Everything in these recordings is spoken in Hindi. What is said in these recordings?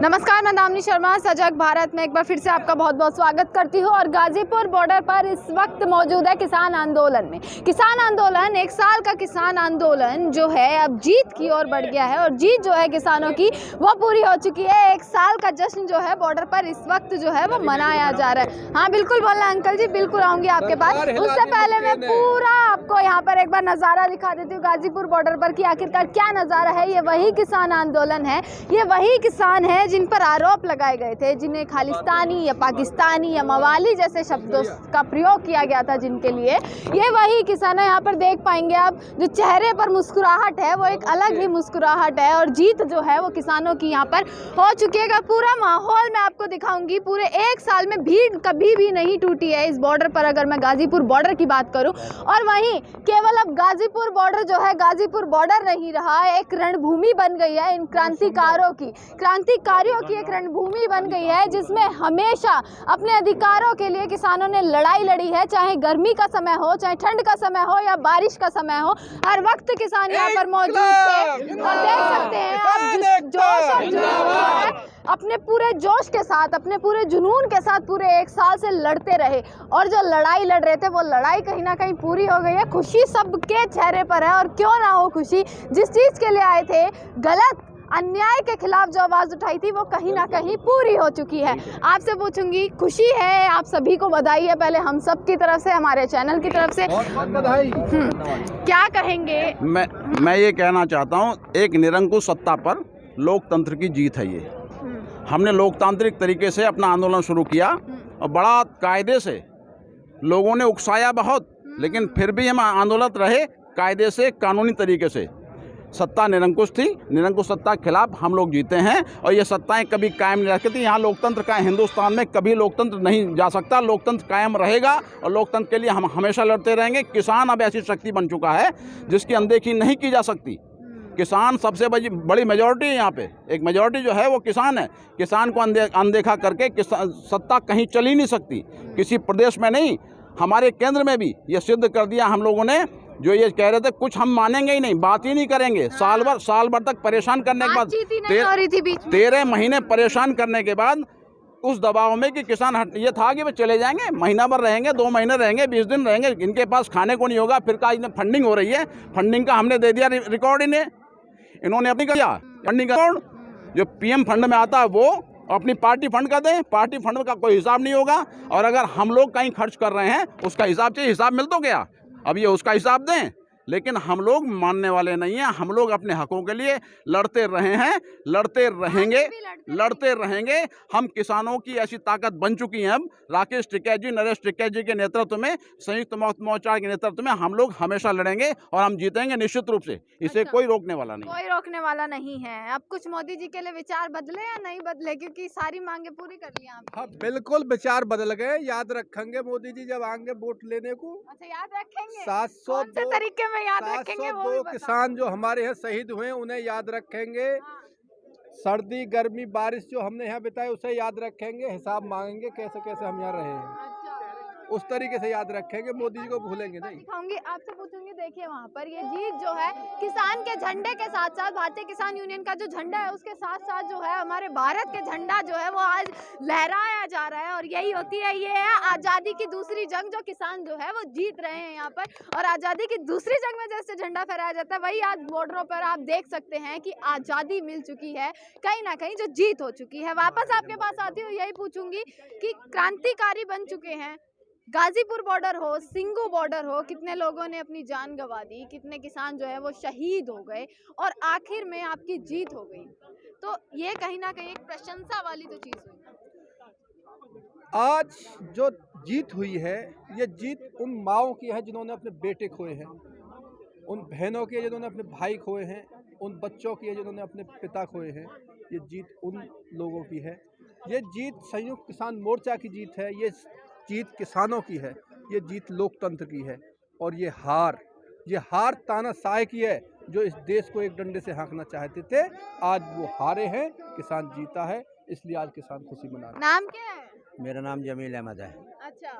नमस्कार, मैं दामिनी शर्मा सजग भारत में एक बार फिर से आपका बहुत बहुत स्वागत करती हूँ। और गाजीपुर बॉर्डर पर इस वक्त मौजूद है किसान आंदोलन में। किसान आंदोलन, एक साल का किसान आंदोलन जो है अब जीत की ओर बढ़ गया है और जीत जो है किसानों की वो पूरी हो चुकी है। एक साल का जश्न जो है बॉर्डर पर इस वक्त जो है वो मनाया जा रहा है। हाँ बिल्कुल बोलना अंकल जी, बिल्कुल आऊंगी आपके पास। उससे पहले मैं पूरा आपको यहाँ पर एक बार नज़ारा दिखा देती हूँ गाजीपुर बॉर्डर पर कि आखिरकार क्या नज़ारा है। ये वही किसान आंदोलन है, ये वही किसान है जिन पर आरोप लगाए गए थे, जिन्हें खालिस्तानी या पाकिस्तानी या मवाली जैसे शब्दों का प्रयोग किया गया था जिनके लिए, ये वही किसान है। यहाँ पर देख पाएंगे आप जो चेहरे पर मुस्कुराहट है वो एक अलग ही मुस्कुराहट है और जीत जो है वो किसानों की यहाँ पर हो चुकी है। पूरा माहौल मैं आपको दिखाऊंगी। पूरे एक साल में भीड़ कभी भी नहीं टूटी है इस बॉर्डर पर, अगर मैं गाजीपुर बॉर्डर की बात करूं। और वहीं केवल अब गाजीपुर बॉर्डर जो है गाजीपुर बॉर्डर नहीं रहा, एक रणभूमि बन गई है इन क्रांतिकारियों की एक रणभूमि बन गई है जिसमें हमेशा अपने अधिकारों के लिए किसानों ने लड़ाई लड़ी है। चाहे गर्मी का समय हो, चाहे ठंड का समय हो या बारिश का समय हो, हर वक्त किसान यहाँ पर मौजूद थे। और देख सकते हैं आप जोश और जुनून है, अपने पूरे जोश के साथ, अपने पूरे जुनून के साथ पूरे एक साल से लड़ते रहे। और जो लड़ाई लड़ रहे थे वो लड़ाई कहीं ना कहीं पूरी हो गई है। खुशी सबके चेहरे पर है और क्यों ना हो खुशी, जिस चीज़ के लिए आए थे, गलत अन्याय के खिलाफ जो आवाज़ उठाई थी वो कहीं ना कहीं पूरी हो चुकी है। आपसे पूछूंगी, खुशी है? आप सभी को बधाई है पहले हम सब की तरफ से, हमारे चैनल की तरफ से बधाई। क्या कहेंगे? मैं ये कहना चाहता हूँ, एक निरंकुश सत्ता पर लोकतंत्र की जीत है ये। हमने लोकतांत्रिक तरीके से अपना आंदोलन शुरू किया और बड़ा कायदे से लोगों ने उकसाया बहुत, लेकिन फिर भी हम आंदोलन रहे कायदे से, कानूनी तरीके से। सत्ता निरंकुश थी, निरंकुश सत्ता के खिलाफ हम लोग जीते हैं और ये सत्ताएं कभी कायम नहीं रखती थी। यहाँ लोकतंत्र का, हिंदुस्तान में कभी लोकतंत्र नहीं जा सकता, लोकतंत्र कायम रहेगा और लोकतंत्र के लिए हम हमेशा लड़ते रहेंगे। किसान अब ऐसी शक्ति बन चुका है जिसकी अनदेखी नहीं की जा सकती। किसान सबसे बड़ी मेजॉरिटी है यहाँ पे, एक मेजॉरिटी जो है वो किसान है। किसान को अनदेखा करके सत्ता कहीं चल ही नहीं सकती, किसी प्रदेश में नहीं, हमारे केंद्र में भी ये सिद्ध कर दिया हम लोगों ने। जो ये कह रहे थे कुछ हम मानेंगे ही नहीं, बात ही नहीं करेंगे, साल भर तक परेशान करने के बाद 13 महीने परेशान करने के बाद उस दबाव में कि किसान ये था कि वे चले जाएंगे, महीना भर रहेंगे, 2 महीने रहेंगे, 20 दिन रहेंगे, इनके पास खाने को नहीं होगा। फिर कहा इन्हें फंडिंग हो रही है, फंडिंग का हमने दे दिया रिकॉर्ड, इन्होंने अपनी किया फंडिंग का रिकॉर्ड। जो पीएम फंड में आता है वो अपनी पार्टी फंड का दें, पार्टी फंड का कोई हिसाब नहीं होगा। और अगर हम लोग कहीं खर्च कर रहे हैं उसका हिसाब चाहिए, हिसाब मिल तो गया, अब ये उसका हिसाब दें। लेकिन हम लोग मानने वाले नहीं हैं, हम लोग अपने हकों के लिए लड़ते रहे हैं, लड़ते रहेंगे। हम किसानों की ऐसी ताकत बन चुकी है अब, राकेश टिकैत जी, नरेश टिकैत जी के नेतृत्व में, संयुक्त मोर्चा के नेतृत्व में हम लोग हमेशा लड़ेंगे और हम जीतेंगे निश्चित रूप से। इसे कोई रोकने वाला नहीं है। अब कुछ मोदी जी के लिए विचार बदले या नहीं बदले, क्योंकि सारी मांगे पूरी कर ली आप? हाँ बिल्कुल, विचार बदल गए। याद रखेंगे मोदी जी जब आएंगे वोट लेने को। अच्छा, याद रखेंगे? 702 तरीके में याद रखेंगे? वो किसान जो हमारे यहाँ शहीद हुए उन्हें याद रखेंगे। सर्दी गर्मी बारिश जो हमने यहाँ बिताए उसे याद रखेंगे। हिसाब मांगेंगे कैसे कैसे हम यहाँ रहे हैं, उस तरीके से याद रखेंगे। मोदी जी को भूलेंगे नहीं। दिखाऊंगी, आपसे पूछूंगी। देखिए वहाँ पर ये जीत जो है किसान के झंडे के साथ साथ, भारतीय किसान यूनियन का जो झंडा है उसके साथ साथ जो है हमारे भारत के झंडा जो है वो आज लहराया जा रहा है। और यही होती है, ये है आज़ादी की दूसरी जंग जो किसान जो है वो जीत रहे हैं यहाँ पर। और आज़ादी की दूसरी जंग में जैसे झंडा फहराया जाता है, वही आज बॉर्डरों पर आप देख सकते हैं कि आज़ादी मिल चुकी है, कहीं ना कहीं जो जीत हो चुकी है। वापस आपके पास आती हूँ, यही पूछूंगी कि क्रांतिकारी बन चुके हैं। गाजीपुर बॉर्डर हो, सिंगू बॉर्डर हो, कितने लोगों ने अपनी जान गंवा दी, कितने किसान जो है वो शहीद हो गए और आखिर में आपकी जीत हो गई। तो ये कहीं ना कहीं एक प्रशंसा वाली तो चीज़ हुई। आज जो जीत हुई है, ये जीत उन माओं की है जिन्होंने अपने बेटे खोए हैं, उन बहनों की है जिन्होंने अपने भाई खोए हैं, उन बच्चों की है जिन्होंने अपने पिता खोए हैं। ये जीत उन लोगों की है। ये जीत संयुक्त किसान मोर्चा की जीत है, ये जीत किसानों की है, ये जीत लोकतंत्र की है। और ये हार तानाशाह की है जो इस देश को एक डंडे से हाँकना चाहते थे। आज वो हारे हैं, किसान जीता है, इसलिए आज किसान खुशी मना रहे हैं। नाम क्या है? मेरा नाम जमील अहमद है। अच्छा,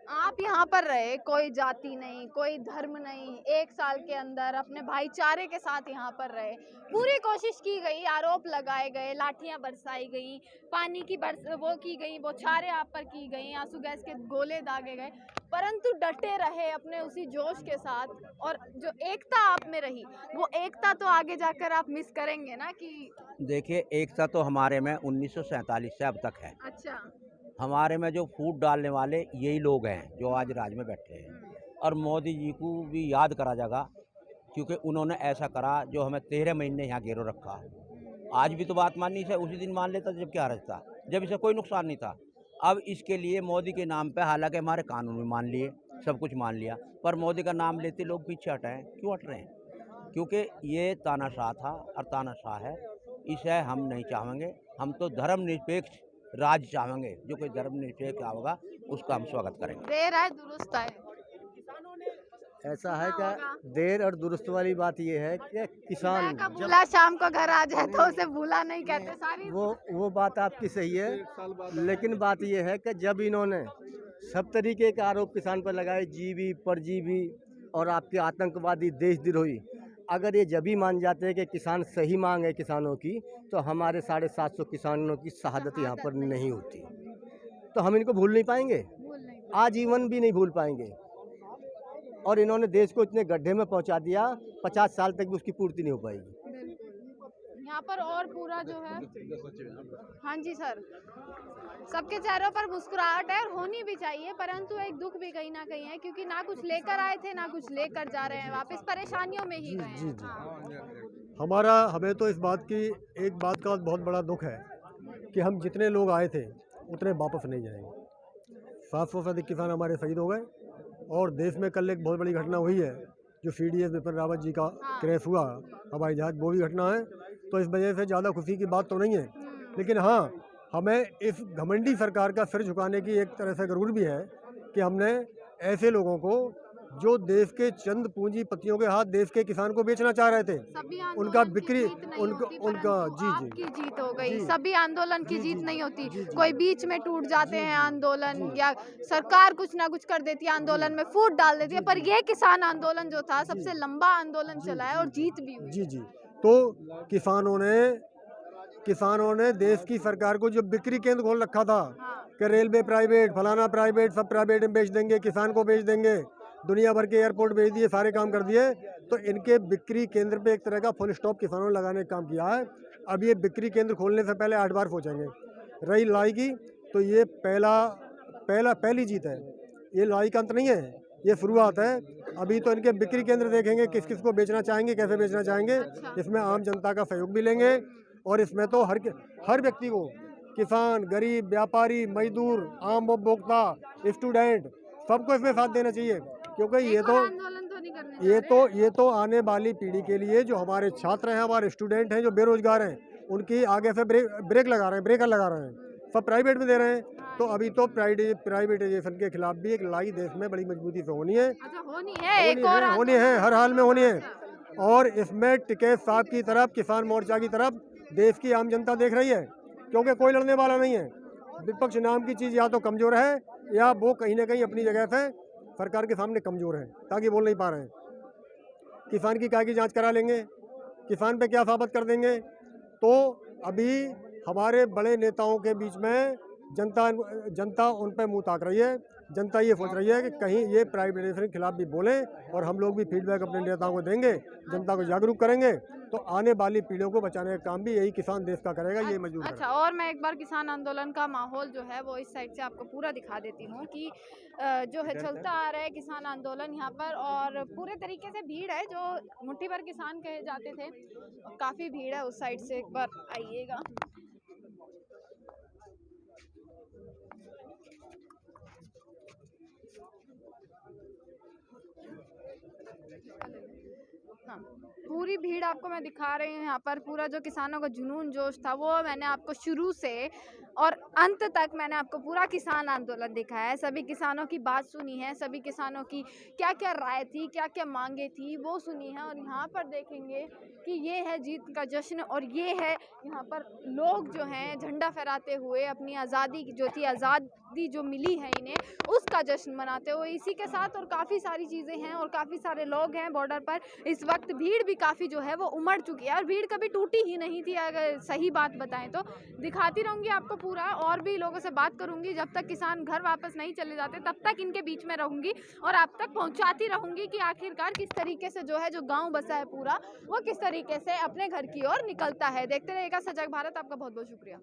आप यहाँ पर रहे, कोई जाति नहीं, कोई धर्म नहीं, एक साल के अंदर अपने भाईचारे के साथ यहाँ पर रहे। पूरी कोशिश की गई, आरोप लगाए गए, लाठियां बरसाई गई, पानी की वो की गई, बौछारें आप पर की गई, आंसू गैस के गोले दागे गए, परंतु डटे रहे अपने उसी जोश के साथ। और जो एकता आप में रही, वो एकता तो आगे जाकर आप मिस करेंगे ना कि। देखिए, एकता तो हमारे में 1947 से अब तक है। अच्छा। हमारे में जो फूट डालने वाले यही लोग हैं जो आज राज में बैठे हैं, और मोदी जी को भी याद करा जाएगा, क्योंकि उन्होंने ऐसा करा जो हमें 13 महीने यहाँ घेरो रखा। आज भी तो बात माननी से उसी दिन मान लेता जब क्या रहता, जब इसे कोई नुकसान नहीं था। अब इसके लिए मोदी के नाम पे, हालांकि हमारे कानून भी मान लिए, सब कुछ मान लिया, पर मोदी का नाम लेते लोग पीछे हटे हैं। क्यों हट रहे हैं? क्योंकि ये तानाशाह था और तानाशाह है, इसे हम नहीं चाहेंगे। हम तो धर्मनिरपेक्ष राज चाहेंगे, जो कोई धर्मनिरपेक्ष होगा उसका हम स्वागत करेंगे। देर आए दुरुस्त आए। ऐसा है क्या, देर और दुरुस्त वाली बात ये है कि किसान का भूला शाम को घर आ जाए तो उसे भूला नहीं कहते। सारी वो बात आपकी सही है, लेकिन बात ये है कि जब इन्होंने सब तरीके के आरोप किसान पर लगाए, जीवी परजीवी और आपके आतंकवादी देशद्रोही, अगर ये जब ही मान जाते हैं कि किसान सही मांग है किसानों की, तो हमारे 750 किसानों की शहादत यहाँ पर नहीं होती। तो हम इनको भूल नहीं पाएंगे, आजीवन भी नहीं भूल पाएंगे। और इन्होंने देश को इतने गड्ढे में पहुंचा दिया, 50 साल तक भी उसकी पूर्ति नहीं हो पाएगी। यहाँ पर और पूरा जो है। हाँ जी सर, सबके चेहरों पर मुस्कुराहट है और होनी भी चाहिए, परंतु एक दुख भी कहीं ना कहीं है, क्योंकि ना कुछ लेकर आए थे ना कुछ लेकर जा रहे हैं, वापस परेशानियों में ही गए हैं। हाँ। हमें तो इस बात की, एक बात का बहुत बड़ा दुख है कि हम जितने लोग आए थे उतने वापस नहीं जाएंगे। 700 से अधिक किसान हमारे शहीद हो गए, और देश में कल एक बहुत बड़ी घटना हुई है, जो CDS बिपिन रावत जी का क्रैश हुआ हवाई जहाज, वो भी घटना है। तो इस वजह से ज़्यादा खुशी की बात तो नहीं है, लेकिन हाँ, हमें इस घमंडी सरकार का सिर झुकाने की एक तरह से जरूर भी है कि हमने ऐसे लोगों को, जो देश के चंद पूंजीपतियों के हाथ देश के किसान को बेचना चाह रहे थे, उनका बिक्री, उनका जी जीत हो गई। सभी आंदोलन की जीत नहीं होती, कोई बीच में टूट जाते हैं आंदोलन, या सरकार कुछ ना कुछ कर देती है, आंदोलन में फूट डाल देती है, पर यह किसान आंदोलन जो था सबसे लंबा आंदोलन चला है और जीत भी हुई। जी। तो किसानों ने देश की सरकार को जो बिक्री केंद्र खोल रखा था कि रेलवे प्राइवेट, फलाना प्राइवेट, सब प्राइवेट में बेच देंगे, किसान को बेच देंगे, दुनिया भर के एयरपोर्ट भेज दिए, सारे काम कर दिए, तो इनके बिक्री केंद्र पे एक तरह का फुल स्टॉप किसानों ने लगाने का काम किया है। अब ये बिक्री केंद्र खोलने से पहले 8 बार सोचेंगे। रही लड़ाई की, तो ये पहली जीत है, ये लड़ाई का अंत नहीं है, ये शुरुआत है। अभी तो इनके बिक्री केंद्र देखेंगे, किस किस को बेचना चाहेंगे, कैसे बेचना चाहेंगे, इसमें आम जनता का सहयोग भी लेंगे, और इसमें तो हर व्यक्ति को, किसान, गरीब, व्यापारी, मजदूर, आम उपभोक्ता, स्टूडेंट, सबको इसमें साथ देना चाहिए, क्योंकि ये तो आने वाली पीढ़ी के लिए, जो हमारे छात्र हैं, हमारे स्टूडेंट हैं, जो बेरोजगार हैं, उनकी आगे से ब्रेकर लगा रहे हैं, सब प्राइवेट में दे रहे हैं। तो अभी तो प्राइवेटाइजेशन के खिलाफ भी एक लड़ाई देश में बड़ी मजबूती से होनी है, होनी है, हर हाल में होनी है। और इसमें टिकैत साहब की तरफ, किसान मोर्चा की तरफ देश की आम जनता देख रही है, क्योंकि कोई लड़ने वाला नहीं है। विपक्ष नाम की चीज़ या तो कमज़ोर है, या वो कहीं ना कहीं अपनी जगह से सरकार के सामने कमज़ोर है, ताकि बोल नहीं पा रहे हैं। किसान की काय की जांच करा लेंगे, किसान पे क्या साबित कर देंगे। तो अभी हमारे बड़े नेताओं के बीच में जनता उन पे मुंह ताक रही है, जनता ये सोच रही है कि कहीं ये प्राइवेटाइजेशन के खिलाफ भी बोलें, और हम लोग भी फीडबैक अपने नेताओं को देंगे, जनता को जागरूक करेंगे, तो आने वाली पीढ़ियों को बचाने का काम भी यही किसान देश का करेगा, ये मजबूर है। अच्छा, और मैं एक बार किसान आंदोलन का माहौल जो है वो इस साइड से आपको पूरा दिखा देती हूँ कि जो है चलता आ रहा है किसान आंदोलन यहाँ पर, और पूरे तरीके से भीड़ है, जो मुट्ठी भर किसान कहे जाते थे, काफ़ी भीड़ है उस साइड से। एक बार आइएगा। हाँ, पूरी भीड़ आपको मैं दिखा रही हूँ यहाँ पर। पूरा जो किसानों का जुनून जोश था, वो मैंने आपको शुरू से और अंत तक मैंने आपको पूरा किसान आंदोलन दिखाया है। सभी किसानों की बात सुनी है, सभी किसानों की क्या क्या राय थी, क्या क्या मांगे थी, वो सुनी है। और यहाँ पर देखेंगे कि ये है जीत का जश्न और ये है यहाँ पर लोग जो हैं झंडा फहराते हुए अपनी आज़ादी जो थी, आज़ादी जो मिली है इन्हें, उसका जश्न मनाते हुए। इसी के साथ और काफ़ी सारी चीज़ें हैं और काफ़ी सारे लोग हैं बॉर्डर पर। इस वक्त भीड़ भी काफ़ी जो है वो उमड़ चुकी है और भीड़ कभी टूटी ही नहीं थी, अगर सही बात बताएं तो। दिखाती रहूँगी आपको पूरा, और भी लोगों से बात करूँगी। जब तक किसान घर वापस नहीं चले जाते तब तक इनके बीच में रहूँगी और आप तक पहुँचाती रहूँगी कि आखिरकार किस तरीके से जो है जो गाँव बसा है पूरा, वो किस तरीके से अपने घर की ओर निकलता है। देखते रहिएगा सजग भारत। आपका बहुत बहुत शुक्रिया।